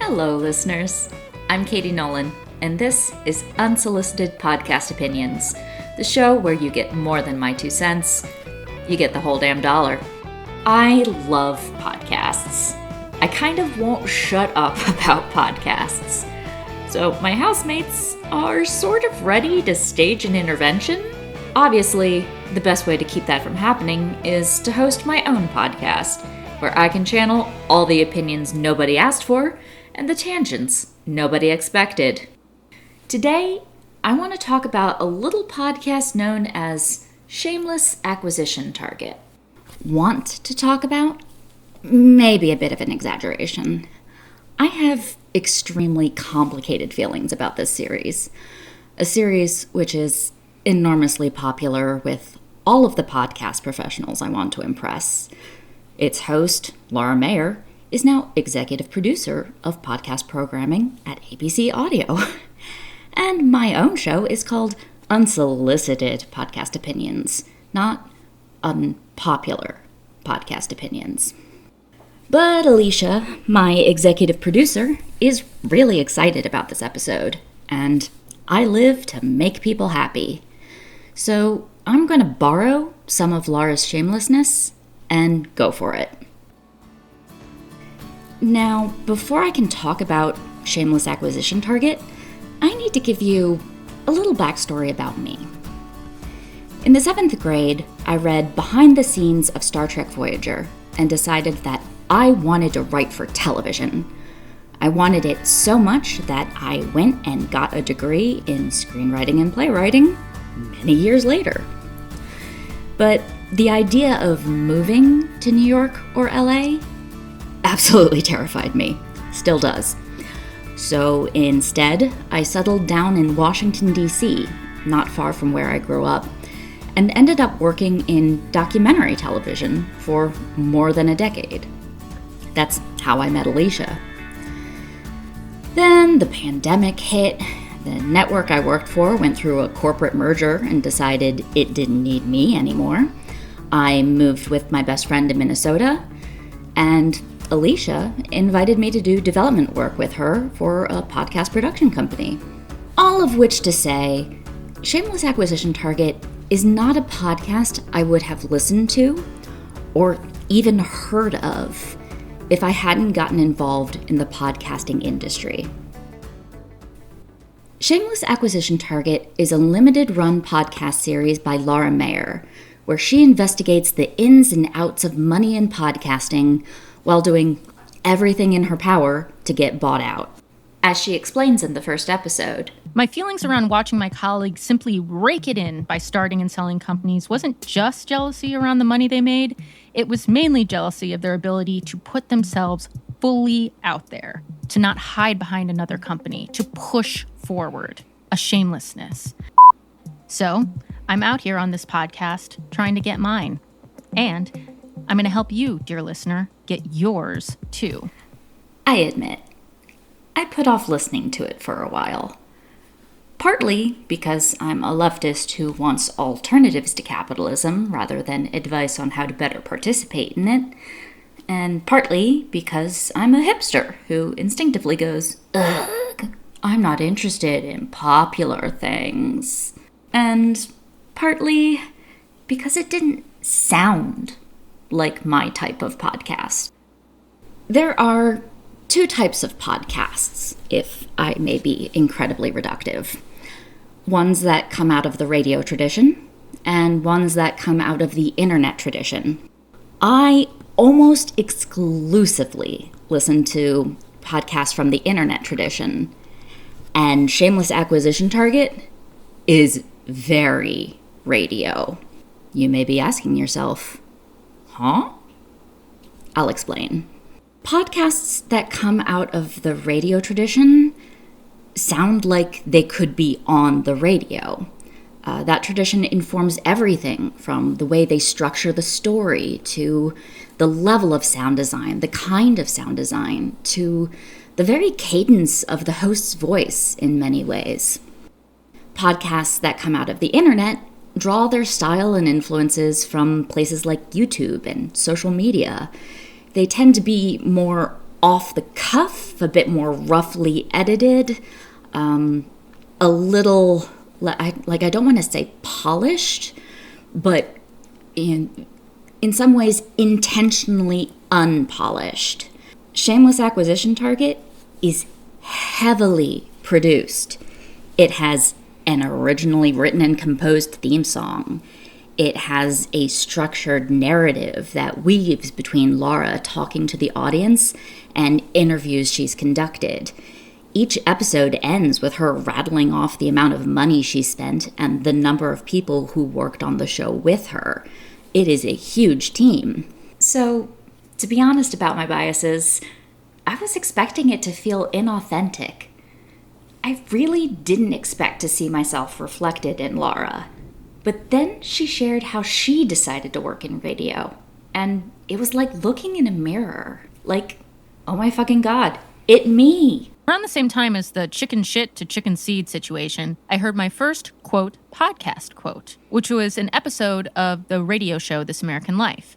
Hello, listeners. I'm Katie Nolan, and this is Unsolicited Podcast Opinions, the show where you get more than my 2 cents. You get the whole damn dollar. I love podcasts. I kind of won't shut up about podcasts. So my housemates are sort of ready to stage an intervention. Obviously, the best way to keep that from happening is to host my own podcast, where I can channel all the opinions nobody asked for and the tangents nobody expected. Today, I want to talk about a little podcast known as Shameless Acquisition Target. Want to talk about? Maybe a bit of an exaggeration. I have extremely complicated feelings about this series. A series which is enormously popular with all of the podcast professionals I want to impress. Its host, Laura Mayer, is now executive producer of podcast programming at ABC Audio. And my own show is called Unsolicited Podcast Opinions, not Unpopular Podcast Opinions. But Alicia, my executive producer, is really excited about this episode, and I live to make people happy. So I'm going to borrow some of Laura's shamelessness and go for it. Now, before I can talk about Shameless Acquisition Target, I need to give you a little backstory about me. In the 7th grade, I read Behind the Scenes of Star Trek Voyager and decided that I wanted to write for television. I wanted it so much that I went and got a degree in screenwriting and playwriting many years later. But the idea of moving to New York or LA absolutely terrified me. Still does. So instead, I settled down in Washington, D.C., not far from where I grew up, and ended up working in documentary television for more than a decade. That's how I met Alicia. Then the pandemic hit. The network I worked for went through a corporate merger and decided it didn't need me anymore. I moved with my best friend to Minnesota, and Alicia invited me to do development work with her for a podcast production company. All of which to say, Shameless Acquisition Target is not a podcast I would have listened to or even heard of if I hadn't gotten involved in the podcasting industry. Shameless Acquisition Target is a limited-run podcast series by Laura Mayer, where she investigates the ins and outs of money in podcasting while doing everything in her power to get bought out. As she explains in the first episode, my feelings around watching my colleagues simply rake it in by starting and selling companies wasn't just jealousy around the money they made. It was mainly jealousy of their ability to put themselves fully out there, to not hide behind another company, to push forward, a shamelessness. So I'm out here on this podcast trying to get mine. And I'm going to help you, dear listener, get yours too. I admit, I put off listening to it for a while. Partly because I'm a leftist who wants alternatives to capitalism rather than advice on how to better participate in it, and partly because I'm a hipster who instinctively goes, ugh, I'm not interested in popular things. And partly because it didn't sound like my type of podcast. There are 2 types of podcasts, if I may be incredibly reductive. Ones that come out of the radio tradition, and ones that come out of the internet tradition. I almost exclusively listen to podcasts from the internet tradition, and Shameless Acquisition Target is very radio. You may be asking yourself, huh? I'll explain. Podcasts that come out of the radio tradition sound like they could be on the radio. That tradition informs everything from the way they structure the story to the level of sound design, the kind of sound design, to the very cadence of the host's voice in many ways. Podcasts that come out of the internet draw their style and influences from places like YouTube and social media. They tend to be more off the cuff, a bit more roughly edited, a little, I don't want to say polished, but in some ways intentionally unpolished. Shameless Acquisition Target is heavily produced. It has an originally written and composed theme song. It has a structured narrative that weaves between Laura talking to the audience and interviews she's conducted. Each episode ends with her rattling off the amount of money she spent and the number of people who worked on the show with her. It is a huge team. So, to be honest about my biases, I was expecting it to feel inauthentic. I really didn't expect to see myself reflected in Laura. But then she shared how she decided to work in radio. And it was like looking in a mirror. Like, oh my fucking God, it me. Around the same time as the chicken shit to chicken seed situation, I heard my first, quote, podcast quote, which was an episode of the radio show This American Life.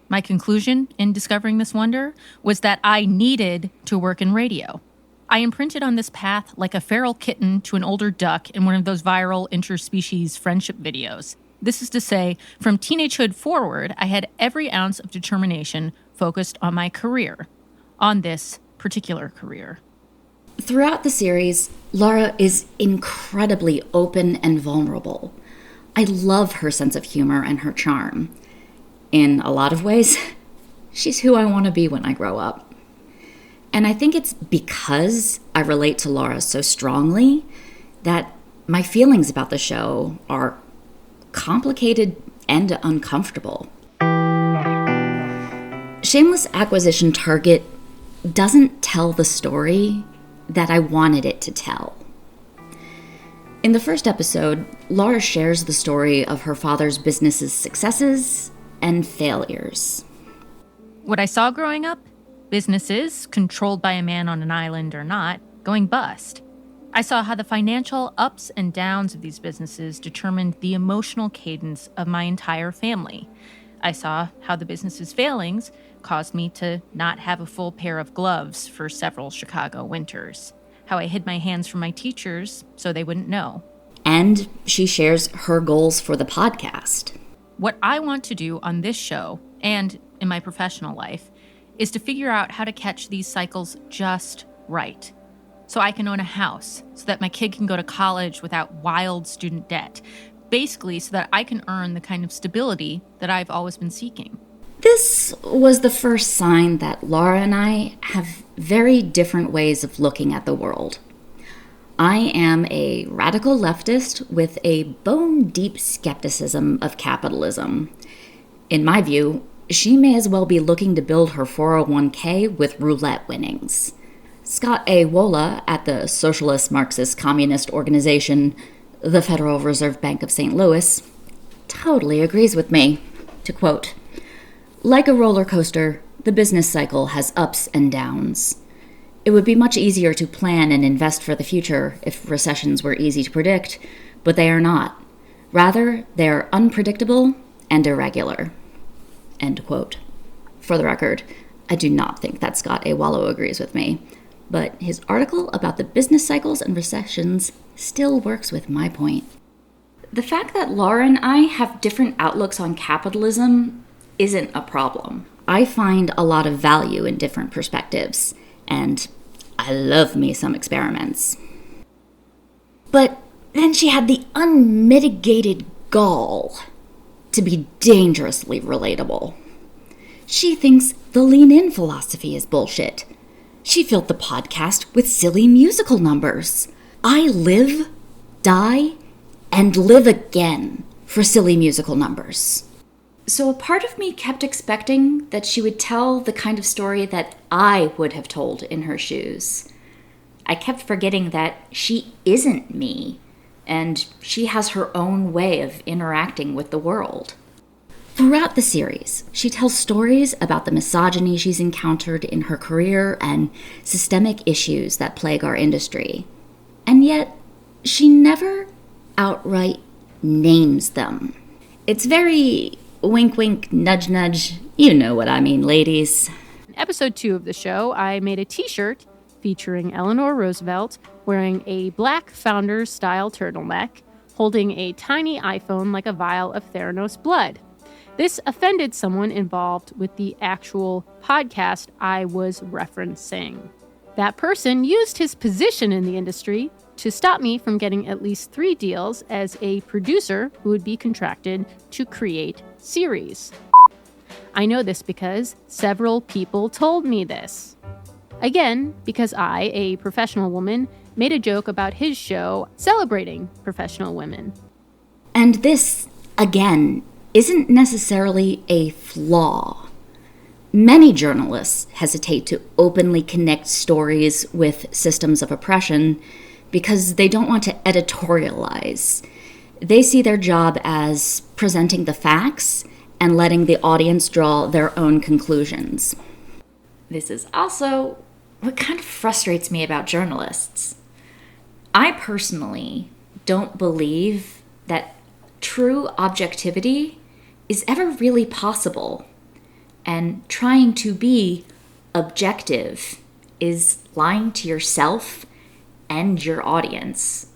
My conclusion in discovering this wonder was that I needed to work in radio. I imprinted on this path like a feral kitten to an older duck in one of those viral interspecies friendship videos. This is to say, from teenagehood forward, I had every ounce of determination focused on my career, on this particular career. Throughout the series, Laura is incredibly open and vulnerable. I love her sense of humor and her charm. In a lot of ways, she's who I want to be when I grow up. And I think it's because I relate to Laura so strongly that my feelings about the show are complicated and uncomfortable. Shameless Acquisition Target doesn't tell the story that I wanted it to tell. In the first episode, Laura shares the story of her father's business's successes and failures. What I saw growing up, businesses, controlled by a man on an island or not, going bust. I saw how the financial ups and downs of these businesses determined the emotional cadence of my entire family. I saw how the business's failings caused me to not have a full pair of gloves for several Chicago winters. How I hid my hands from my teachers so they wouldn't know. And she shares her goals for the podcast. What I want to do on this show, and in my professional life, is to figure out how to catch these cycles just right. So I can own a house, so that my kid can go to college without wild student debt. Basically, so that I can earn the kind of stability that I've always been seeking. This was the first sign that Laura and I have very different ways of looking at the world. I am a radical leftist with a bone-deep skepticism of capitalism. In my view, she may as well be looking to build her 401k with roulette winnings. Scott A. Wola at the Socialist Marxist Communist Organization, the Federal Reserve Bank of St. Louis, totally agrees with me. To quote, "Like a roller coaster, the business cycle has ups and downs. It would be much easier to plan and invest for the future if recessions were easy to predict, but they are not. Rather, they are unpredictable and irregular." End quote. For the record, I do not think that Scott A. Wallow agrees with me, but his article about the business cycles and recessions still works with my point. The fact that Laura and I have different outlooks on capitalism isn't a problem. I find a lot of value in different perspectives, and I love me some experiments. But then she had the unmitigated gall to be dangerously relatable. She thinks the lean-in philosophy is bullshit. She filled the podcast with silly musical numbers. I live, die, and live again for silly musical numbers. So a part of me kept expecting that she would tell the kind of story that I would have told in her shoes. I kept forgetting that she isn't me, and she has her own way of interacting with the world. Throughout the series, she tells stories about the misogyny she's encountered in her career and systemic issues that plague our industry. And yet, she never outright names them. It's very wink, wink, nudge, nudge. You know what I mean, ladies. episode 2 of the show, I made a t-shirt featuring Eleanor Roosevelt wearing a black Founders-style turtleneck, holding a tiny iPhone like a vial of Theranos blood. This offended someone involved with the actual podcast I was referencing. That person used his position in the industry to stop me from getting at least 3 deals as a producer who would be contracted to create series. I know this because several people told me this. Again, because I, a professional woman, made a joke about his show celebrating professional women. And this, again, isn't necessarily a flaw. Many journalists hesitate to openly connect stories with systems of oppression because they don't want to editorialize. They see their job as presenting the facts and letting the audience draw their own conclusions. This is also what kind of frustrates me about journalists. I personally don't believe that true objectivity is ever really possible, and trying to be objective is lying to yourself and your audience.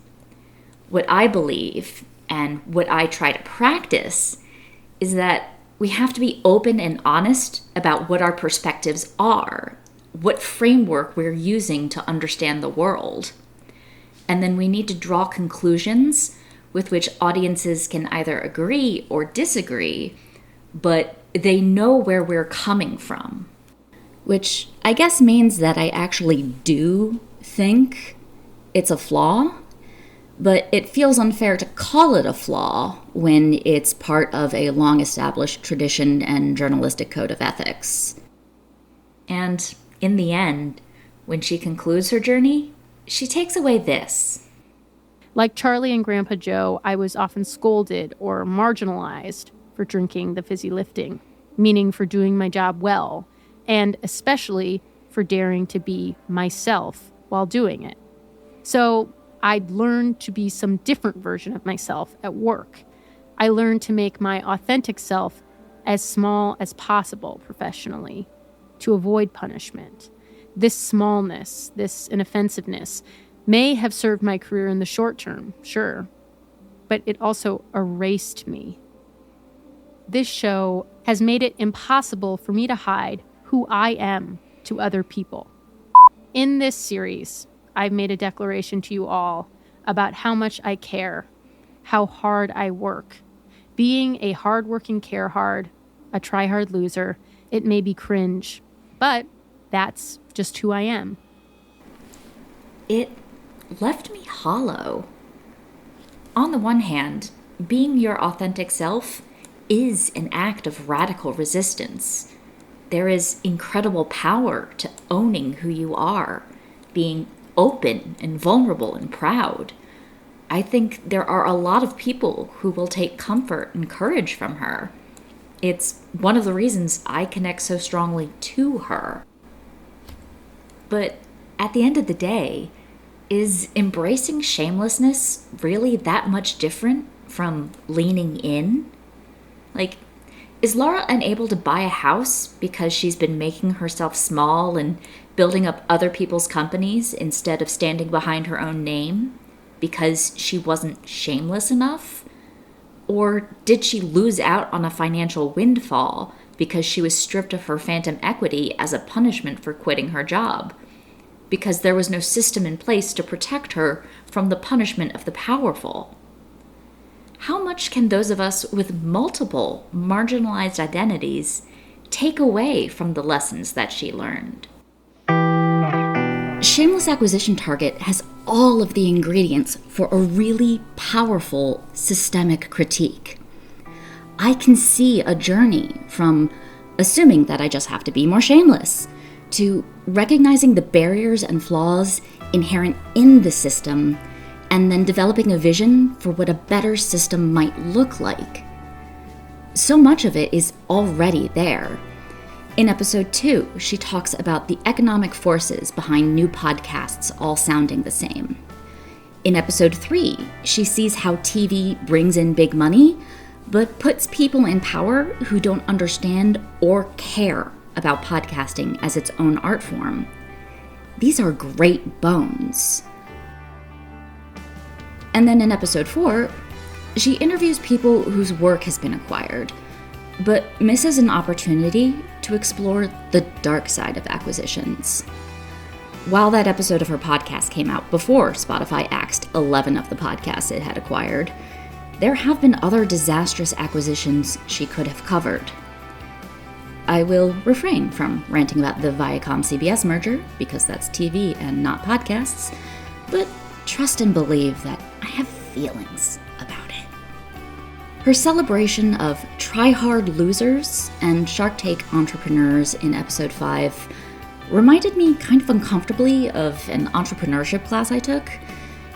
What I believe and what I try to practice is that we have to be open and honest about what our perspectives are, what framework we're using to understand the world. And then we need to draw conclusions with which audiences can either agree or disagree, but they know where we're coming from. Which I guess means that I actually do think it's a flaw, but it feels unfair to call it a flaw when it's part of a long-established tradition and journalistic code of ethics. And in the end, when she concludes her journey, she takes away this. Like Charlie and Grandpa Joe, I was often scolded or marginalized for drinking the fizzy lifting, meaning for doing my job well, and especially for daring to be myself while doing it. So I'd learned to be some different version of myself at work. I learned to make my authentic self as small as possible professionally, to avoid punishment. This smallness, this inoffensiveness, may have served my career in the short term, sure, but it also erased me. This show has made it impossible for me to hide who I am to other people. In this series, I've made a declaration to you all about how much I care, how hard I work. Being a hard-working care-hard, a try-hard loser, it may be cringe, but that's just who I am. It left me hollow. On the one hand, being your authentic self is an act of radical resistance. There is incredible power to owning who you are, being open and vulnerable and proud. I think there are a lot of people who will take comfort and courage from her. It's one of the reasons I connect so strongly to her. But at the end of the day, is embracing shamelessness really that much different from leaning in? Like, is Laura unable to buy a house because she's been making herself small and building up other people's companies instead of standing behind her own name because she wasn't shameless enough? Or did she lose out on a financial windfall because she was stripped of her phantom equity as a punishment for quitting her job? Because there was no system in place to protect her from the punishment of the powerful? How much can those of us with multiple marginalized identities take away from the lessons that she learned? Shameless Acquisition Target has all of the ingredients for a really powerful systemic critique. I can see a journey from assuming that I just have to be more shameless to recognizing the barriers and flaws inherent in the system and then developing a vision for what a better system might look like. So much of it is already there. In episode 2, she talks about the economic forces behind new podcasts all sounding the same. In episode 3, she sees how TV brings in big money, but puts people in power who don't understand or care about podcasting as its own art form. These are great bones. And then in episode 4, she interviews people whose work has been acquired, but misses an opportunity to explore the dark side of acquisitions. While that episode of her podcast came out before Spotify axed 11 of the podcasts it had acquired, there have been other disastrous acquisitions she could have covered. I will refrain from ranting about the Viacom-CBS merger, because that's TV and not podcasts, but trust and believe that I have feelings about it. Her celebration of try-hard losers and Shark Tank entrepreneurs in episode 5 reminded me kind of uncomfortably of an entrepreneurship class I took.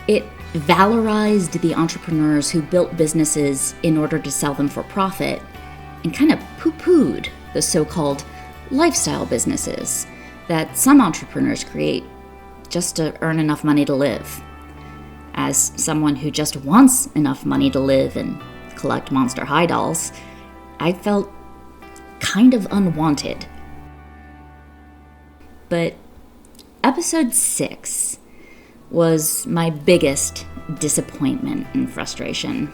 It valorized the entrepreneurs who built businesses in order to sell them for profit, and kind of poo-pooed the so-called lifestyle businesses that some entrepreneurs create just to earn enough money to live. As someone who just wants enough money to live and collect Monster High dolls, I felt kind of unwanted. But episode 6 was my biggest disappointment and frustration.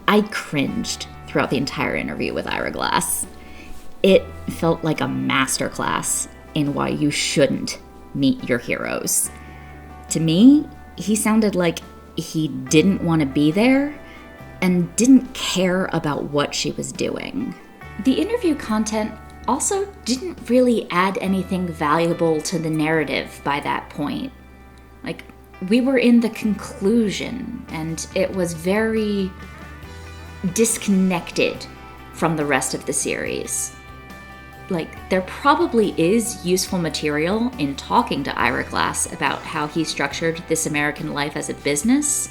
I cringed throughout the entire interview with Ira Glass. It felt like a masterclass in why you shouldn't meet your heroes. To me, he sounded like he didn't want to be there and didn't care about what she was doing. The interview content also didn't really add anything valuable to the narrative by that point. We were in the conclusion, and it was very disconnected from the rest of the series. There probably is useful material in talking to Ira Glass about how he structured This American Life as a business,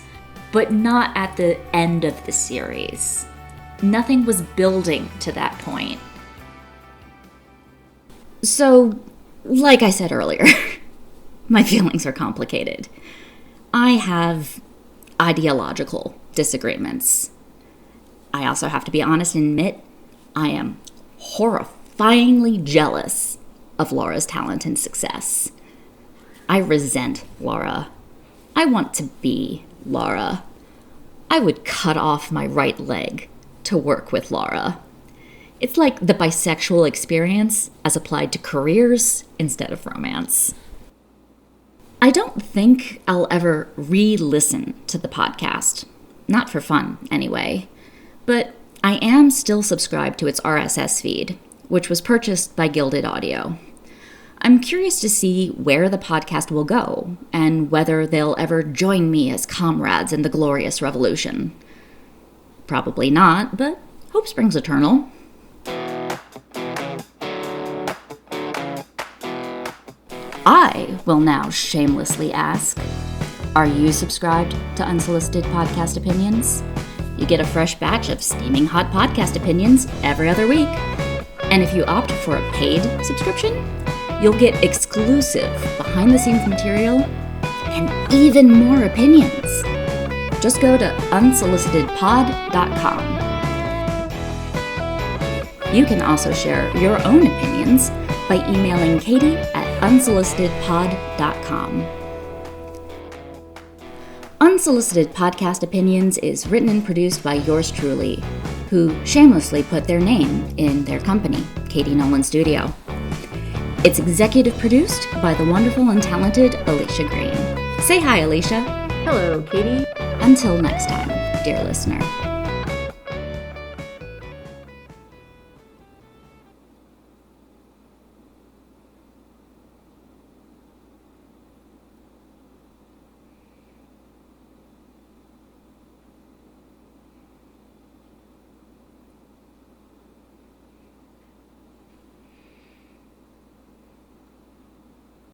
but not at the end of the series. Nothing was building to that point. So, like I said earlier, my feelings are complicated. I have ideological disagreements. I also have to be honest and admit, I am horrifyingly jealous of Laura's talent and success. I resent Laura. I want to be Laura. I would cut off my right leg to work with Laura. It's like the bisexual experience as applied to careers instead of romance. I don't think I'll ever re-listen to the podcast. Not for fun, anyway. But I am still subscribed to its RSS feed, which was purchased by Gilded Audio. I'm curious to see where the podcast will go, and whether they'll ever join me as comrades in the glorious revolution. Probably not, but hope springs eternal. I will now shamelessly ask, are you subscribed to Unsolicited Podcast Opinions? You get a fresh batch of steaming hot podcast opinions every other week. And if you opt for a paid subscription, you'll get exclusive behind-the-scenes material and even more opinions. Just go to unsolicitedpod.com. You can also share your own opinions by emailing Katie at unsolicitedpod.com. Unsolicited Podcast Opinions is written and produced by yours truly, who shamelessly put their name in their company, Katie Nolan Studio. It's executive produced by the wonderful and talented Alicia Green. Say hi, Alicia. Hello, Katie. Until next time, dear listener.